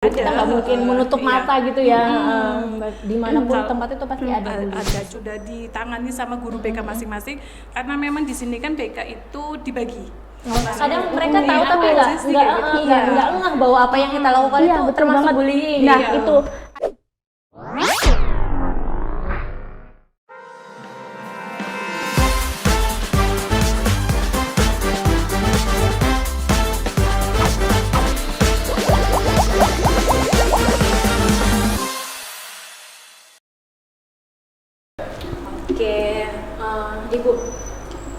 Kita nggak mungkin menutup mata gitu ya, dimanapun tempat itu pasti ada. Ada, sudah ditangani sama guru BK masing-masing, karena memang di sini kan BK itu dibagi. Kadang mereka tahu tapi nggak ngeh bahwa apa yang kita lakukan itu betul termasuk banget. bullying. Nah, Iya. itu Oke, Ibu,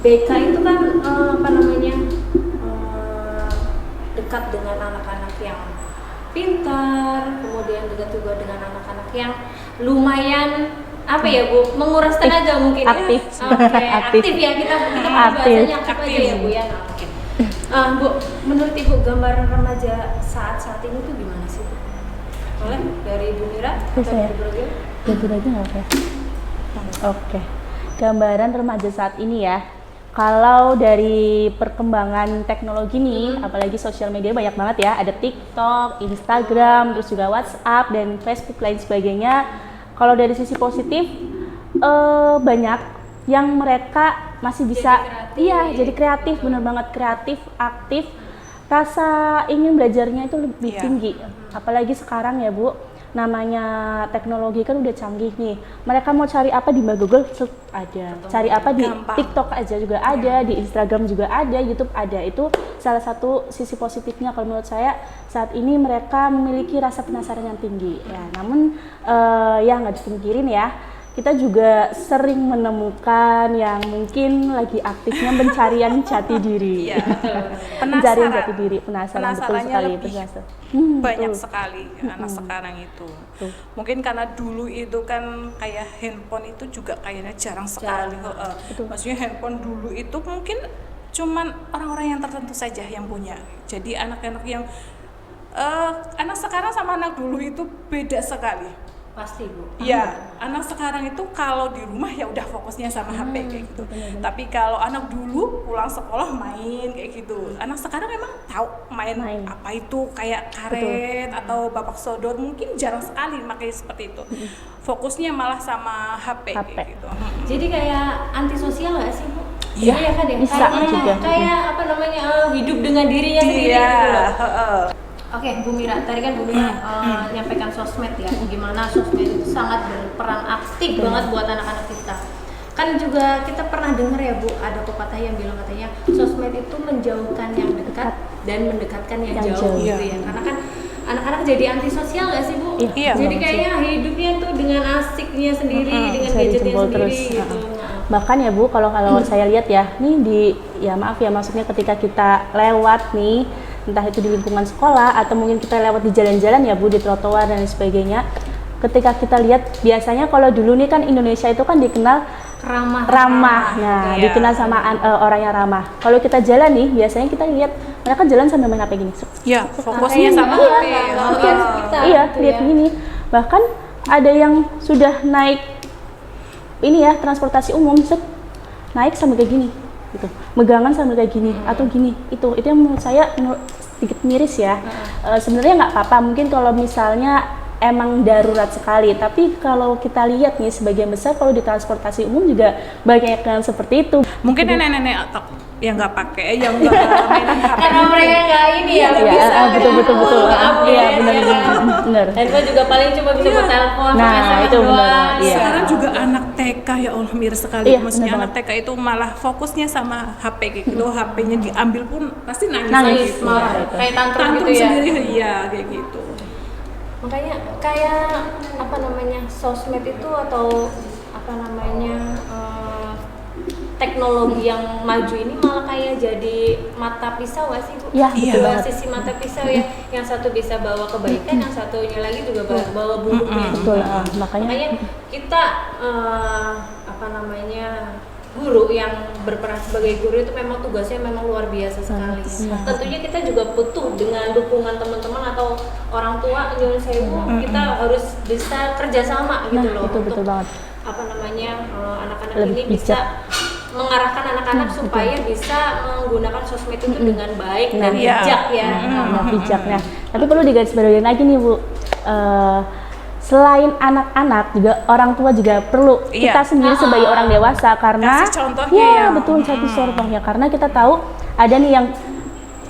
BK itu kan dekat dengan anak-anak yang pintar, kemudian dekat juga dengan anak-anak yang lumayan menguras tenaga mungkin aktif. ya. Oke, aktif ya kita bahasanya aktif aja ya Bu ya. Nah, oke. Bu, menurut Ibu gambaran remaja saat ini tuh gimana sih Bu? Boleh dari Bu Mira atau Bisa ya? dari Bu Roger? jujur aja nggak apa? Oke, gambaran remaja saat ini ya. Kalau dari perkembangan teknologi nih, apalagi sosial media banyak banget ya. Ada TikTok, Instagram, terus juga WhatsApp dan Facebook lain sebagainya. Kalau dari sisi positif, banyak yang mereka masih bisa, jadi kreatif, bener banget kreatif, aktif. Rasa ingin belajarnya itu lebih tinggi. Apalagi sekarang ya Bu, namanya teknologi kan udah canggih nih. Mereka mau cari apa di Google ada, cari apa di TikTok aja juga ada, di Instagram juga ada, YouTube ada. Itu salah satu sisi positifnya kalau menurut saya. Saat ini mereka memiliki rasa penasaran yang tinggi. Ya, namun ya nggak dipungkirin ya, kita juga sering menemukan yang mungkin lagi aktifnya pencarian jati diri. Iya, Pencarian jati diri, penasaran betul sekali. Banyak sekali anak sekarang itu. Mungkin karena dulu itu kan kayak handphone itu juga kayaknya jarang sekali. Maksudnya handphone dulu itu mungkin cuman orang-orang yang tertentu saja yang punya. Jadi anak-anak yang anak sekarang sama anak dulu itu beda sekali. Pasti Bu. Iya, anak sekarang itu kalau di rumah ya udah fokusnya sama HP kayak gitu. Tapi kalau anak dulu pulang sekolah main kayak gitu. Anak sekarang memang tahu main. Apa itu kayak karet atau bapak sodor, mungkin jarang sekali makanya seperti itu. Fokusnya malah sama HP. Kayak gitu. Jadi kayak antisosial nggak sih Bu? Iya kan ya. bisa juga. Kayak hidup dengan dirinya sendiri gitu loh. Oke, Bu Mira, tadi kan Bu Mira nyampaikan sosmed ya, gimana sosmed itu sangat berperan aktif banget buat anak-anak kita. Kan juga kita pernah dengar ya Bu, ada pepatah yang bilang katanya sosmed itu menjauhkan yang dekat dan mendekatkan yang jauh gitu ya. Karena kan anak-anak jadi antisosial nggak sih Bu? Iya. Jadi kayaknya hidupnya tuh dengan asiknya sendiri, dengan gadgetnya sendiri gitu. Bahkan ya Bu, kalau saya lihat ya, nih maksudnya ketika kita lewat nih, entah itu di lingkungan sekolah atau mungkin kita lewat di jalan-jalan ya Bu, di trotoar dan sebagainya. Ketika kita lihat, biasanya kalau dulu nih kan Indonesia itu kan dikenal ramah. Nah, dikenal sama orang yang ramah. Kalau kita jalan nih, biasanya kita lihat mereka jalan sambil main HP gini. Iya, fokusnya sama HP. Iya, lihat gini. Bahkan ada yang sudah naik transportasi umum, naik sambil kayak gini. Gitu. Megangan sambil kayak gini atau gini, itu yang menurut saya sedikit miris ya. Sebenarnya nggak apa-apa mungkin kalau misalnya emang darurat sekali, tapi kalau kita lihat nih sebagian besar kalau di transportasi umum juga banyak yang seperti itu. Mungkin nenek-nenek yang nggak pakai, yang nggak mainan HP. Karena mereka nggak bisa. Betul. Iya benar. Handphone juga paling cuma bisa buat telepon, SMS itu doang. benar. Iya. Sekarang juga anak TK ya Allah miris sekali. Maksudnya anak TK itu malah fokusnya sama HP gitu. HP-nya diambil pun pasti nangis. Marah. Kayak tantrum gitu ya. Sendiri, iya kayak gitu. Makanya kayak sosmed itu atau teknologi yang maju ini malah kayak jadi mata pisau nggak sih Bu? Iya. Sisi mata pisau ya, yang satu bisa bawa kebaikan, yang satunya lagi juga bawa buruknya. Betul. Makanya kita guru yang berperan sebagai guru itu memang tugasnya memang luar biasa sekali. Tentunya kita juga butuh dengan dukungan teman-teman atau orang tua nyuruh sewu, kita harus bisa kerjasama gitu loh. Itu betul banget. Anak-anak Lebih ini bisa mengarahkan anak-anak supaya bisa menggunakan sosmed itu dengan baik dan Iya. bijak ya. Nah, bijaknya. Tapi perlu digarisbawahi lagi nih Bu. Selain anak-anak juga orang tua juga perlu Iya. kita sendiri sebagai orang dewasa karena Kasih contohnya ya ya. betul satu contohnya karena kita tahu ada nih yang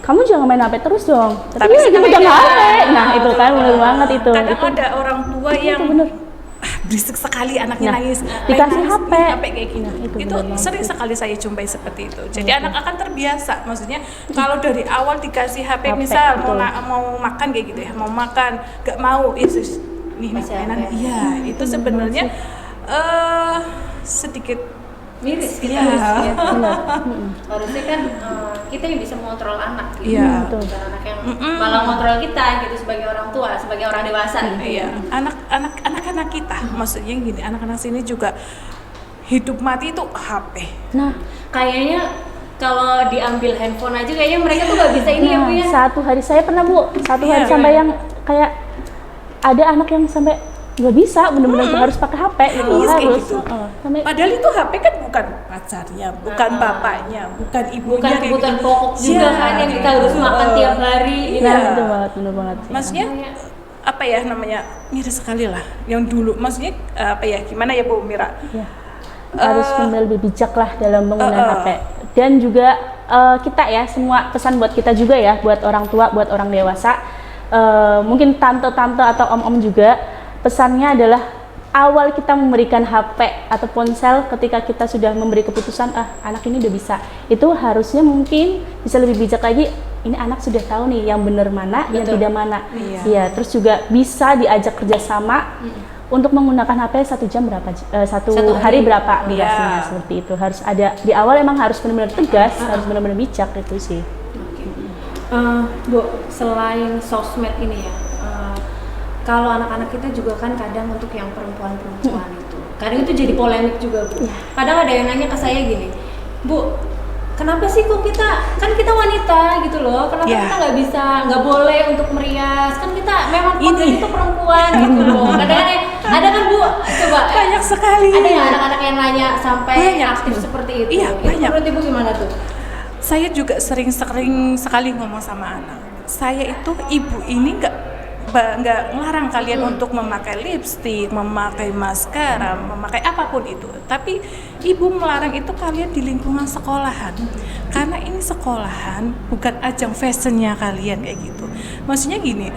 kamu jangan main HP terus dong. Tapi sih dia megang namanya- HP. Nah, itu kan benar banget itu. Kadang Itu ada orang tua yang bener. berisik sekali anaknya Nah, nangis, dikasih nangis, HP. HP kayak gitu. Nah, itu itu bener banget sering sih. sekali saya jumpai seperti itu. Jadi anak akan terbiasa. Maksudnya kalau dari awal dikasih HP, HP, misal betul. mau makan kayak gitu ya, mau makan, gak mau, Yesus, nih Masih mainan. HP. Iya, itu sebenarnya sedikit Miris kita Iya. harus lihat. Benar. Harusnya kan kita yang bisa mengontrol anak gitu. Iya. Betul. Bukan anak yang malah mengontrol kita gitu sebagai orang tua, sebagai orang dewasa gitu. Iya, anak-anak kita, maksudnya gini, anak-anak sini juga hidup mati itu HP. Nah, Kayaknya kalau diambil handphone aja kayaknya mereka tuh nggak bisa ini ya Bu ya. satu hari saya pernah Bu, satu hari Iya. sampai yang kayak ada anak yang sampai nggak bisa bener-bener harus pakai HP gitu Nangis kayak harus gitu. sampai Padahal itu HP kan bukan pacarnya, bukan bapaknya, bukan ibunya. Bukan kayak kebutuhan gitu. pokok juga Iya. kan yang kita harus makan tiap hari gitu. nah Iya. itu banget bener banget sih. Maksudnya apa ya namanya, miris sekali lah yang dulu. Maksudnya apa ya, gimana ya Bu Mira? Ya, harus benar lebih bijak lah dalam menggunakan HP dan juga kita ya semua pesan buat kita juga ya buat orang tua buat orang dewasa mungkin tante-tante atau om-om juga pesannya adalah awal kita memberikan HP atau ponsel ketika kita sudah memberi keputusan anak ini udah bisa itu harusnya mungkin bisa lebih bijak lagi ini anak sudah tahu nih yang benar mana yang Betul. tidak mana Iya. ya terus juga bisa diajak kerjasama untuk menggunakan HP 1 jam berapa satu Satu hari hari. berapa Iya. durasinya seperti itu harus ada di awal emang harus benar-benar tegas harus benar-benar bijak itu sih. Bu, selain sosmed ini ya, kalau anak-anak kita juga kan kadang untuk yang perempuan-perempuan itu, kadang itu jadi polemik juga Bu. Kadang ada yang nanya ke saya gini, Bu, kenapa sih kok kan kita wanita gitu loh, kenapa Ya. kita nggak boleh untuk merias? Kan kita memang Ini. pekerja itu perempuan gitu loh. Kadang ada kan Bu, coba Banyak sekali. ada nggak anak-anak yang nanya sampai Banyak. aktif seperti itu? Iya, Itu banyak. menurut Ibu gimana tuh? Saya juga sering sekali ngomong sama anak. Saya itu ibu ini nggak ngelarang kalian untuk memakai lipstik, memakai maskara, memakai apapun itu. Tapi ibu melarang itu kalian di lingkungan sekolahan. Karena ini sekolahan bukan ajang fashionnya kalian kayak gitu. Maksudnya gini,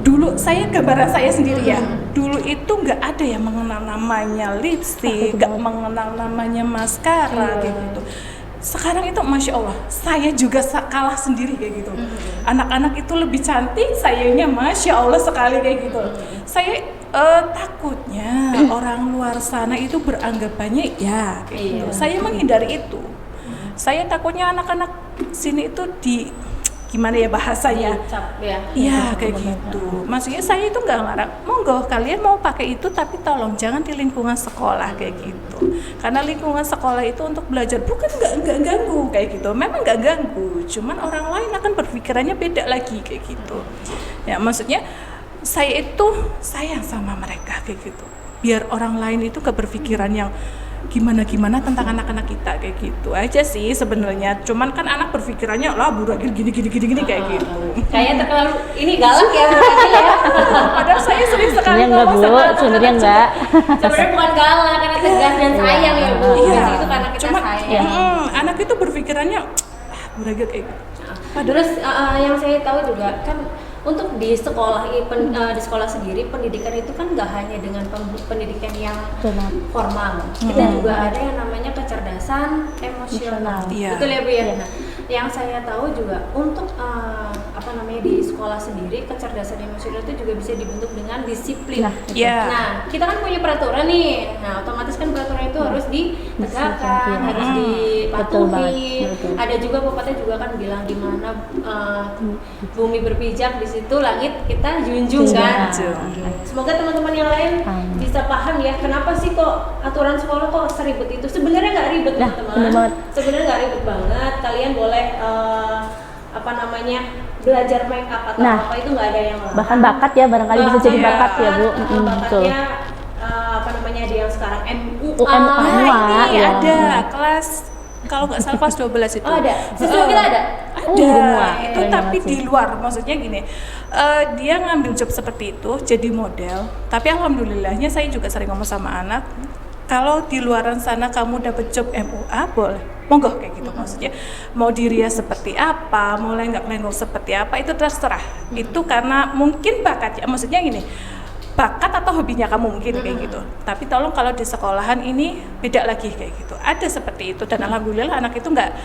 dulu saya gambaran saya sendiri ya. Dulu itu nggak ada yang mengenal namanya lipstik, nggak mengenal namanya maskara kayak gitu. Sekarang itu Masya Allah, saya juga kalah sendiri kayak gitu. Anak-anak itu lebih cantik, sayanya Masya Allah sekali kayak gitu. Saya takutnya orang luar sana itu beranggapannya ya kayak gitu. Saya menghindari itu. Saya takutnya anak-anak sini itu gimana ya bahasanya? Cap ya. Iya kayak gitu. Maksudnya saya itu nggak ngarang. Monggo kalian mau pakai itu tapi tolong jangan di lingkungan sekolah kayak gitu. Karena lingkungan sekolah itu untuk belajar bukan nggak ganggu kayak gitu. Memang nggak ganggu. Cuman orang lain akan berpikirannya beda lagi kayak gitu. Ya maksudnya saya itu sayang sama mereka kayak gitu. Biar orang lain itu gak berpikiran yang gimana tentang anak-anak kita kayak gitu aja sih sebenarnya. Cuman kan anak berpikirannya lah buragil gini kayak gitu. Kayaknya terlalu ini galak ya mukanya ya. Padahal saya sering sekali Sebenarnya enggak ngomong Bu, sama anak-anak sebenarnya enggak. Sebenarnya bukan galak karena tegas dan sayang ya Bu. Iya. Itu karena kita Cuman sayang. anak itu berpikirannya buragil kayak gitu. Terus yang saya tahu juga kan untuk di sekolah di sekolah sendiri pendidikan itu kan nggak hanya dengan pendidikan yang Benar. formal. Kita juga ada yang namanya kecerdasan emosional. Iya. Betul ya Bu ya. Iya. Nah, yang saya tahu juga untuk di sekolah sendiri kecerdasan emosional itu juga bisa dibentuk dengan disiplin. Nah, Iya. Nah, kita kan punya peraturan nih. Nah, otomatis kan peraturan itu harus ditegakkan, Disiplin. harus Betul banget, dipatuhi. betul. Ada juga pepatah juga kan bilang di mana bumi berpijak di situ langit kita junjung kan. Junjung. Oke. Semoga teman-teman yang lain Amin. bisa paham ya kenapa sih kok aturan sekolah kok seribet itu. Sebenarnya nggak ribet Nah, teman-teman. bener banget. Sebenarnya nggak ribet banget. Kalian boleh belajar make up atau Nah, apa itu nggak ada yang larang. Bahkan bakat ya barangkali bisa jadi bakat ya Bu. Bakatnya Betul. ada yang sekarang UMA ini ya. ada kelas, kalau nggak salah kelas 12 itu. Oh, ada. Siswa kita ada. Ada, Semua. itu Keren tapi banget sih. di luar, maksudnya gini, dia ngambil job seperti itu jadi model, tapi alhamdulillahnya saya juga sering ngomong sama anak, kalau di luaran sana kamu dapat job MUA boleh, monggo kayak gitu, maksudnya mau dirias seperti apa, mau lenggak-lenggok seperti apa itu terserah, itu karena mungkin bakatnya, maksudnya gini, bakat atau hobinya kamu mungkin kayak gitu. Tapi tolong kalau di sekolahan ini beda lagi kayak gitu. Ada seperti itu dan alhamdulillah anak itu nggak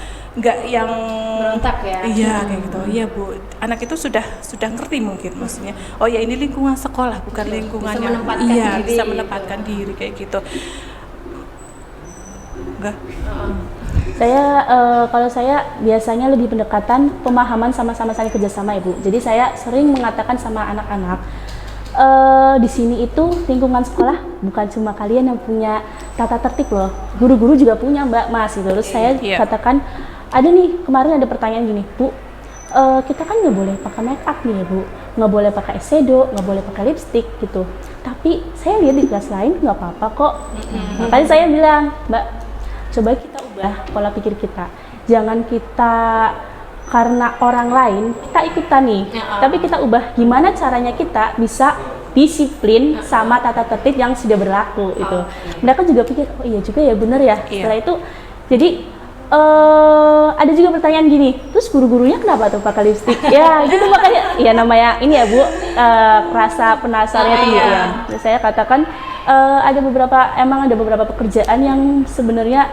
yang Berontak ya. Iya kayak gitu. Iya Bu. Anak itu sudah ngerti mungkin maksudnya. Oh ya ini lingkungan sekolah bukan lingkungan Bisa yang menempatkan iya diri bisa gitu. menempatkan diri kayak gitu. Enggak. Kalau saya biasanya lebih pendekatan pemahaman sama-sama saling kerjasama Ibu. Jadi saya sering mengatakan sama anak-anak, di sini itu lingkungan sekolah bukan cuma kalian yang punya tata tertib loh, guru-guru juga punya Mbak Mas gitu. Terus saya Iya. katakan, ada nih kemarin ada pertanyaan gini, Bu, kita kan nggak boleh pakai make up nih ya Bu, nggak boleh pakai eyeshadow, nggak boleh pakai lipstick gitu. Tapi saya lihat di kelas lain nggak apa-apa kok. Makanya saya bilang, Mbak, coba kita ubah pola pikir kita, jangan kita karena orang lain kita ikutan nih, tapi kita ubah gimana caranya kita bisa disiplin sama tata tertib yang sudah berlaku itu. Mereka juga pikir, oh iya juga ya, bener ya. Iya. Setelah itu, jadi ada juga pertanyaan gini, terus guru-gurunya kenapa tuh pakai lipstick? Ya gitu, makanya ya namanya ini ya Bu, rasa penasarannya tinggi ya. Jadi saya katakan ada beberapa pekerjaan yang sebenarnya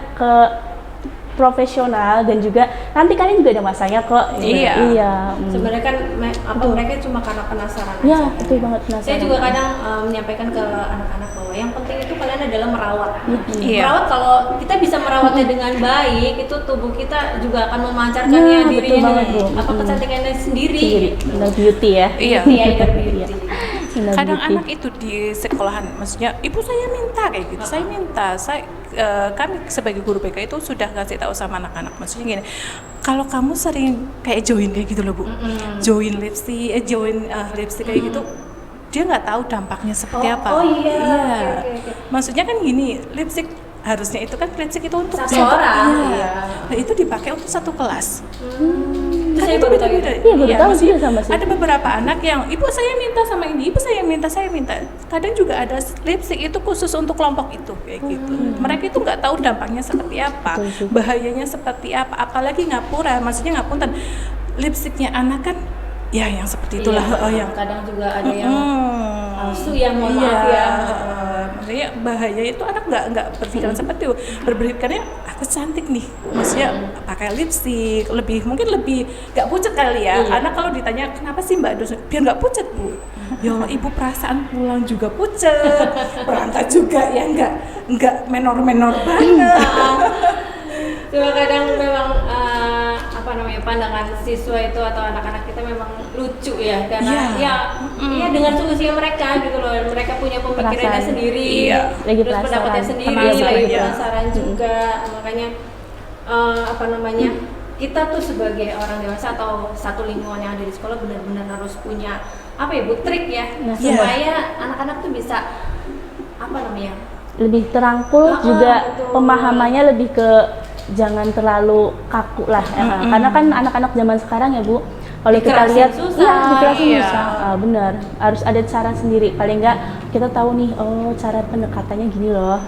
profesional dan juga nanti kalian juga ada masanya kok. Iya. Iya. Sebenarnya kan mereka cuma karena penasaran Ya, aja. betul banget penasaran. Saya juga kadang menyampaikan ke anak-anak bahwa yang penting itu kalian adalah merawat. Iya. Merawat, kalau kita bisa merawatnya dengan baik, itu tubuh kita juga akan memancarkannya Nah, betul dirinya banget, dengan Bu. apa kecantikannya sendiri. Sendiri. Inner beauty ya. Iya. Iya, inner beauty. Inner Kadang beauty. anak itu di sekolahan, maksudnya ibu saya minta kayak gitu, saya minta, kami sebagai guru BK itu sudah kasih tahu sama anak-anak, maksudnya gini, kalau kamu sering kayak join kayak gitu loh Bu, join lipstick kayak gitu, dia nggak tahu dampaknya seperti apa. Oh iya. Oke. Maksudnya kan gini, lipstick harusnya itu kan lipstick itu untuk Satu orang, iya. iya. Nah, itu dipakai untuk satu kelas. Itu Kan saya itu baru tahu beda-beda. itu. Iya, baru tahu maksudnya juga sama sih. ada beberapa anak yang ibu saya minta sama ini, ibu saya minta. Kadang juga ada lipstick itu khusus untuk kelompok itu kayak gitu. Mereka itu nggak tahu dampaknya seperti apa, Betul sih. bahayanya seperti apa. Apalagi Ngapura, maksudnya ngapunten, lipstiknya anak kan ya yang seperti itulah yang kadang juga ada yang palsu ya, mohon maaf ya. Maksudnya bahaya itu anak nggak berpikiran seperti itu, berpikirnya aku cantik nih, maksudnya pakai lipstik mungkin lebih nggak pucat kali ya. Anak kalau ditanya kenapa sih Mbak Dos, biar nggak pucat Bu. Ya Allah, ibu perasaan pulang juga pucat, berangkat juga ya nggak menor banget. Cuma kadang memang pandangan siswa itu atau anak-anak kita memang lucu ya, karena ya dengan seusia mereka gitu loh, mereka punya pemikirannya Perasaan. sendiri, Iya. Lagi terus penasaran. pendapatnya sendiri, Penasaran, lagi iya. penasaran juga, makanya kita tuh sebagai orang dewasa atau satu lingkungan yang ada di sekolah benar-benar harus punya Bu, trik ya, supaya anak-anak tuh bisa Lebih terangkul, juga betul. pemahamannya lebih ke jangan terlalu kaku lah. Karena kan anak-anak zaman sekarang ya Bu, kalau kita Dikerasin lihat, susah. dikerasin Iya. susah. Benar, harus ada cara sendiri. Paling enggak kita tahu nih, oh cara pendekatannya gini loh.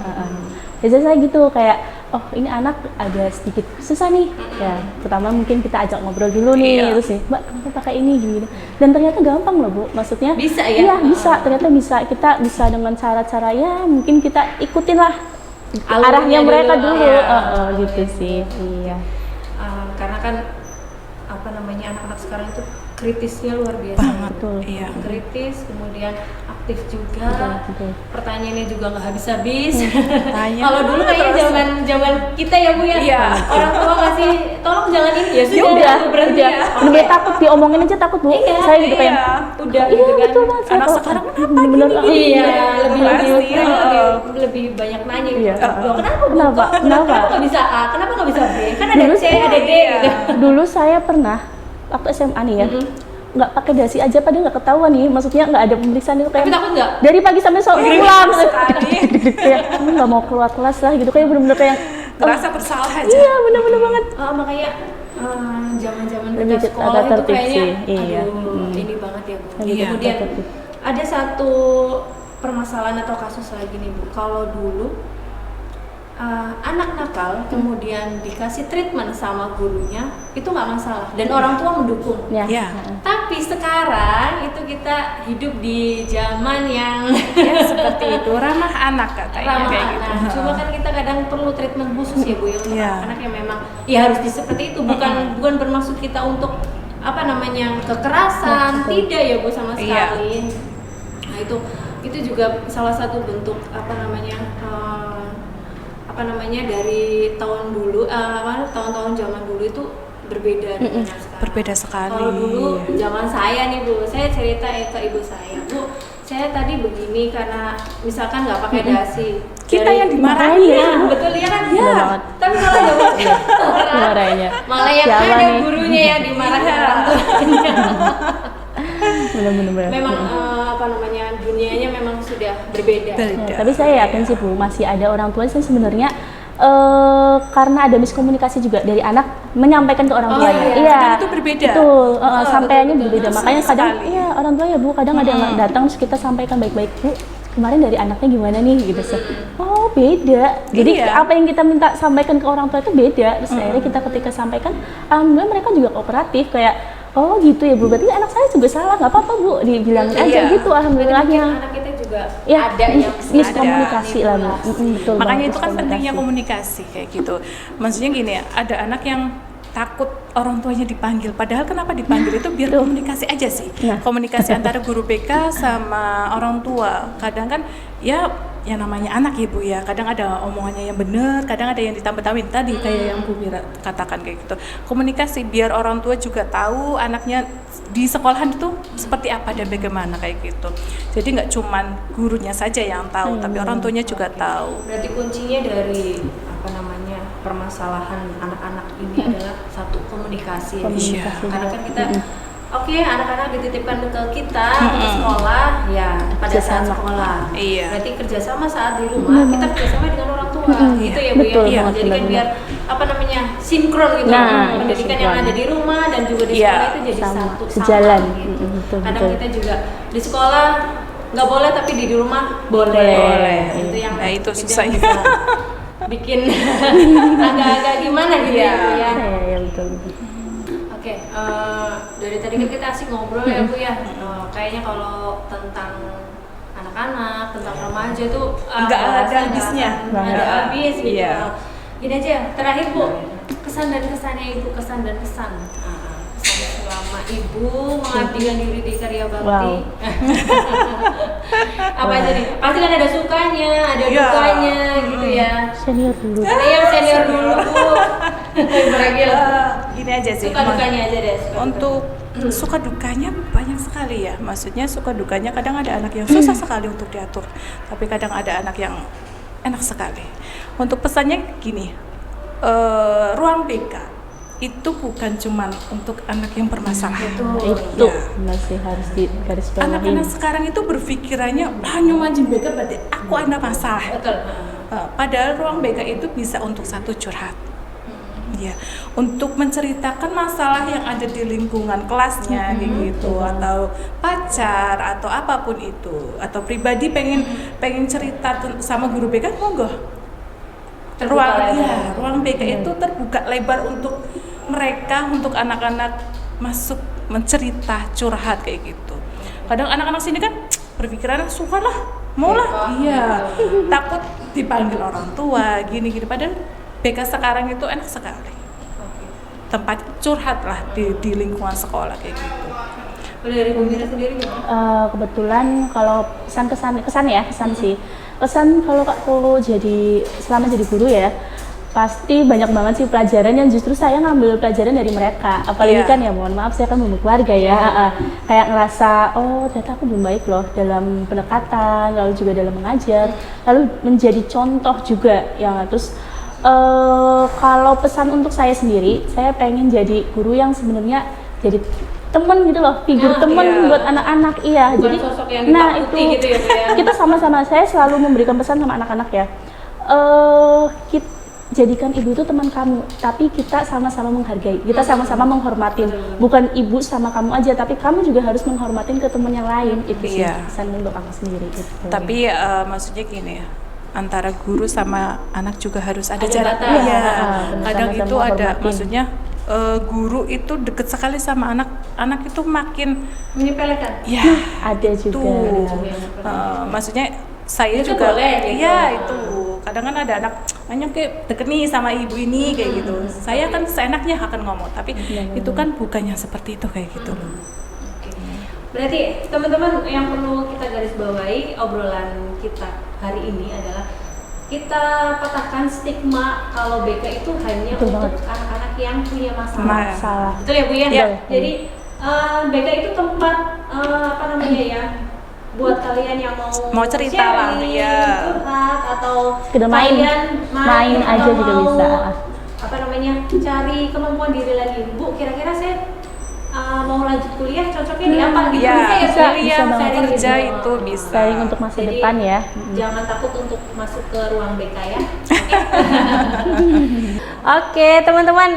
Biasanya saya gitu, kayak oh ini anak agak sedikit susah nih. Ya, pertama mungkin kita ajak ngobrol dulu nih, Iya. terus nih, Mbak kenapa pakai ini gini. Dan ternyata gampang loh Bu, maksudnya Bisa ya? Iya bisa, ternyata bisa. Kita bisa dengan cara-cara ya mungkin kita ikutin lah arahnya Alurnya mereka dulu, dulu, iya. gitu sih. Iya. Karena kan anak-anak sekarang itu kritisnya luar biasa. Betul. Iya. Kritis, kemudian aktif juga. Betul. Pertanyaannya juga nggak habis-habis. Tanya Kalau dulu kayaknya zaman kita ya Bu ya. Iya. Orang tua kasih tolong jangan ini ya sudah Udah, berhenti ya. bener-bener takut diomongin aja takut Bu. Iya, Saya gitu kayak, Udah iya gitu kan. betul banget. Saya Anak kalau- sekarang bener-bener Iya, lebih Pasti, lebih banyak nanya gitu. Iya. Loh, kenapa Bu? Kenapa? Kenapa nggak bisa A? Kenapa nggak bisa B? Kan ada Dulu C, ada D iya. gitu. Dulu saya pernah waktu SMA nih ya, nggak pakai dasi aja padahal nggak ketahuan nih, maksudnya nggak ada pemeriksaan itu kayak Tapi takut nggak? dari pagi sampai sore pulang sekali. kayak kamu nggak mau keluar kelas lah gitu, kayak bener-bener kayak Ngerasa bersalah aja. iya bener-bener banget. Makanya zaman-zaman Lebih kita sekolah agak itu tertib kayaknya sih, iya. aduh, ini banget ya Bu. Lebih Kemudian tertib. ada satu permasalahan atau kasus lagi nih Bu. Kalau dulu anak nakal kemudian dikasih treatment sama gurunya itu nggak masalah dan orang tua mendukung. Ya. Ya. Tapi sekarang itu kita hidup di zaman yang Ya seperti itu, ramah anak katanya ramah kayak anak. gitu. Cuma kan kita kadang perlu treatment khusus ya Bu ya untuk Iya. anak yang memang ya harus seperti itu. Bukan bermaksud kita untuk apa namanya kekerasan, betul. tidak ya Bu sama Iya. sekali. Nah itu juga salah satu bentuk dari tahun dulu tahun-tahun zaman dulu itu berbeda dengan yang sekarang. Berbeda sekali. Kalau dulu zaman saya nih Bu, saya cerita ke ibu saya, Bu, saya tadi begini karena misalkan nggak pakai dasi. Kita Dari- yang dimarahin. Iya, betul ya kan? Bener banget. Tapi kalau zaman sekarang Dimarahinnya. malah yang Siapa ada nih? gurunya yang dimarahin orang tuanya. Bener-bener. Memang dunianya memang sudah berbeda. Beda. Ya, tapi saya yakin sih Bu, masih ada orang tua sih sebenarnya karena ada miskomunikasi juga dari anak menyampaikan ke orang Oh, tuanya. iya. Kadang itu berbeda. Betul, sampaiannya betul. berbeda. Makanya Sekali. kadang iya orang tua ya Bu, kadang ada yang datang terus kita sampaikan baik-baik, Bu, kemarin dari anaknya gimana nih gitu. Oh, beda. Jadi Iya. apa yang kita minta sampaikan ke orang tua itu beda. Terus akhirnya kita ketika sampaikan, alhamdulillah mereka juga kooperatif kayak oh gitu ya Bu, berarti anak saya juga salah, nggak apa-apa Bu, dibilangin aja Iya. gitu, alhamdulillahnya. Anak kita juga Ya, ada yang miskomunikasi lah Bu. Betul Makanya banget, itu kan pentingnya miskomunikasi. komunikasi kayak gitu. Maksudnya gini ya, ada anak yang takut orang tuanya dipanggil. Padahal kenapa dipanggil itu biar komunikasi aja sih. Nah. Komunikasi antara guru BK sama orang tua. Kadang kan ya yang namanya anak ya Bu ya. Kadang ada omongannya yang benar, kadang ada yang ditambah-tambahin tadi kayak yang Bu Mira katakan kayak gitu. Komunikasi biar orang tua juga tahu anaknya di sekolahan itu seperti apa dan bagaimana kayak gitu. Jadi nggak cuman gurunya saja yang tahu, tapi orang tuanya juga tahu. Berarti kuncinya dari permasalahan anak-anak ini adalah satu komunikasi. Komunikasi. Karena kan kita anak-anak dititipkan ke kita ke sekolah ya pada saat Kerjasama. sekolah. Iya. Berarti kerjasama saat di rumah kita kerjasama dengan orang tua. Gitu ya Bu Betul ya. banget, Jadi kan benar-benar. biar sinkron gitu. Nah, Pendidikan itu yang sinkron. ada di rumah dan juga di Iya. sekolah itu jadi Sama, satu sejalan. sama gitu. Betul, Kadang betul. kita juga di sekolah nggak boleh tapi di rumah boleh. Boleh. Itu yang Nah, itu yang susahnya. bisa bikin agak-agak gimana gitu Iya. ya. Ya, betul. Oke, dari tadi kan kita asik ngobrol ya Bu ya. Kayaknya kalau tentang anak-anak, tentang remaja tuh Nggak ada bahasanya habisnya. nggak ada habis gitu. Iya. Gini aja, terakhir Bu, kesan dan kesannya Ibu, kesan dan kesan. Kesan selama Ibu mengabdikan diri di Karya Bakti. Wow. Apa aja nih? Pasti kan ada sukanya, ada Iya. dukanya gitu ya. Senior dulu. Ada yang senior dulu Bu. Beragil. Gini aja sih. Suka dukanya aja deh. Untuk suka dukanya banyak sekali ya. Maksudnya suka dukanya kadang ada anak yang susah sekali untuk diatur, tapi kadang ada anak yang enak sekali. Untuk pesannya gini, ruang BK itu bukan cuma untuk anak yang bermasalah. Itu Ya. masih harus digarisbawahi. Anak-anak sekarang itu berpikirannya hanya manjin BK berarti aku ada masalah. Betul. Padahal ruang BK itu bisa untuk satu curhat. Ya, untuk menceritakan masalah yang ada di lingkungan kelasnya kayak gitu, atau pacar atau apapun itu, atau pribadi pengen cerita sama guru BK, monggo. Ruang BK itu terbuka lebar untuk mereka, untuk anak-anak masuk mencerita, curhat kayak gitu. Kadang anak-anak sini kan berpikiran suka lah, mau lah, iya, takut dipanggil orang tua, gini-gini. Padahal BK sekarang itu enak sekali, tempat curhat lah di lingkungan sekolah kayak gitu. Kalau dari Bu Mira sendiri gimana? Kebetulan kalau kesan sih. Kesan kalau aku selama jadi guru ya, pasti banyak banget sih pelajaran yang justru saya ngambil pelajaran dari mereka. Apalagi Iya. kan ya mohon maaf saya kan ibu keluarga ya. Kayak ngerasa oh ternyata aku belum baik loh dalam pendekatan, lalu juga dalam mengajar, lalu menjadi contoh juga ya. Terus kalau pesan untuk saya sendiri, saya pengen jadi guru yang sebenarnya jadi temen gitu loh, figur temen iya. buat anak-anak. Iya, Bukan jadi sosok yang nah ditakuti itu gitu ya, Bu, ya. kita sama-sama, saya selalu memberikan pesan sama anak-anak ya. Jadikan ibu itu teman kamu, tapi kita sama-sama menghargai, kita sama-sama menghormatin. Bukan ibu sama kamu aja, tapi kamu juga harus menghormatin ke teman yang lain. Itu sih Iya. pesan untuk aku sendiri gitu. Tapi maksudnya gini ya, antara guru sama anak juga harus ada Ada jarak. batas. Iya. benar, Kadang sama-sama itu ada, menghormatin. maksudnya guru itu deket sekali sama anak, anak itu makin Menyepelekan. ya Ada juga. tuh. juga. Maksudnya saya Itu juga, boleh, gitu. iya itu. Kadang kan ada anak hanya kayak deket nih sama ibu ini kayak gitu. Saya kan seenaknya akan ngomong, tapi itu kan bukannya seperti itu kayak gitu loh. Oke. Berarti teman-teman yang perlu kita garis bawahi obrolan kita hari ini adalah kita patahkan stigma kalau BK itu hanya Betul untuk banget. anak-anak yang punya masalah. Masalah. Betul ya Bu ya? Iya. Jadi BK itu tempat apa namanya ya? Buat kalian yang mau cerita lah, sharing, ya. curhat, atau Sekedar main. kalian Main atau aja juga mau, bisa. Apa namanya? Cari kemampuan diri lagi. Bu, kira-kira saya mau lanjut kuliah cocoknya di apa gitu. Iya, Bisa ya, Bu? kuliah mau Sharing kerja gitu. itu bisa. Sharing untuk masa Jadi, depan ya. Jangan takut untuk masuk ke ruang BK ya. Oke, teman-teman,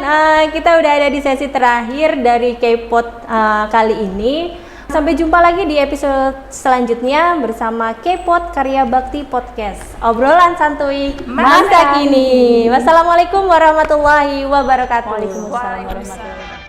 kita udah ada di sesi terakhir dari K-Pod kali ini. Sampai jumpa lagi di episode selanjutnya bersama K-Pod Karya Bakti Podcast. Obrolan santuy masa kini. Wassalamualaikum warahmatullahi wabarakatuh. Waalaikumsalam warahmatullahi wabarakatuh.